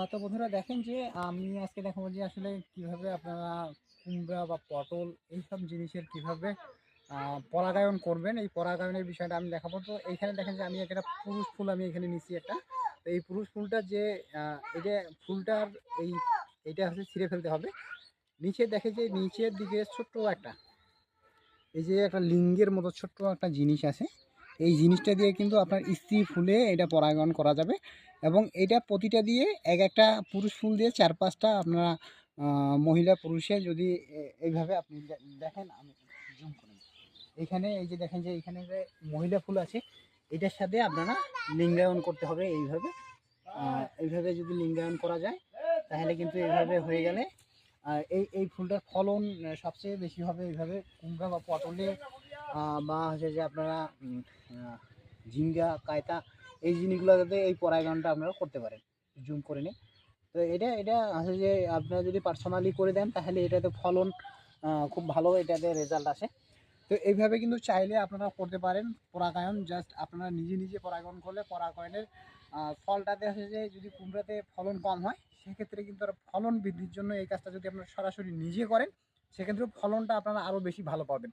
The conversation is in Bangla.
তো বন্ধুরা দেখেন যে আমি আজকে দেখাবো যে আসলে কিভাবে আপনারা কুমড়া বা পটল এইসব জিনিসের কিভাবে পরাগায়ন করবেন। এই পরাগায়নের বিষয়টা আমি দেখাবো। তো এইখানে দেখেন যে আমি একটা পুরুষ ফুল আমি এখানে নিচ্ছি একটা। তো এই পুরুষ ফুলটা যে এই যে ফুলটার এই এইটা হচ্ছে ছিঁড়ে ফেলতে হবে। নিচে দেখে যে নিচের দিকে ছোট্ট একটা এই যে একটা লিঙ্গের মতো ছোট্ট একটা জিনিস আছে। এই জিনিসটা দিয়ে কিন্তু আপনার স্ত্রী ফুলে এটা পরাগায়ন করা যাবে এবং এটা প্রতিটা দিয়ে এক একটা পুরুষ ফুল দিয়ে 4-5টা আপনারা মহিলা পুরুষে যদি এইভাবে আপনি দেখেন, আমি জুম করে দিই। এখানে এই যে দেখেন যে এখানে যে মহিলা ফুল আছে এটার সাথে আপনারা লিঙ্গায়ন করতে হবে এইভাবে। এইভাবে যদি লিঙ্গায়ন করা যায় তাহলে কিন্তু এইভাবে হয়ে গেলে এই এই ফুলটার ফলন সবচেয়ে বেশি হবে এইভাবে কুমড়া বা পটলে বা হচ্ছে যে আপনারা ঝিঙ্গা কায়তা এই জিনিসগুলোতে এই পরাগায়নটা আপনারা করতে পারেন। জুম করে নিই। তো এটা এটা হচ্ছে যে আপনারা যদি পার্সোনালি করে দেন তাহলে এটাতে ফলন খুব ভালো এটাতে রেজাল্ট আসে। তো এইভাবে কিন্তু চাইলে আপনারা করতে পারেন পরাগায়ন। জাস্ট আপনারা নিজে নিজে পরাগায়ন করলে পরাগায়নের ফলটাতে হচ্ছে যে যদি কুমড়াতে ফলন কম হয় সেক্ষেত্রে কিন্তু ফলন বৃদ্ধির জন্য এই কাজটা যদি আপনারা সরাসরি নিজে করেন সেক্ষেত্রে ফলনটা আপনারা আরও বেশি ভালো পাবেন।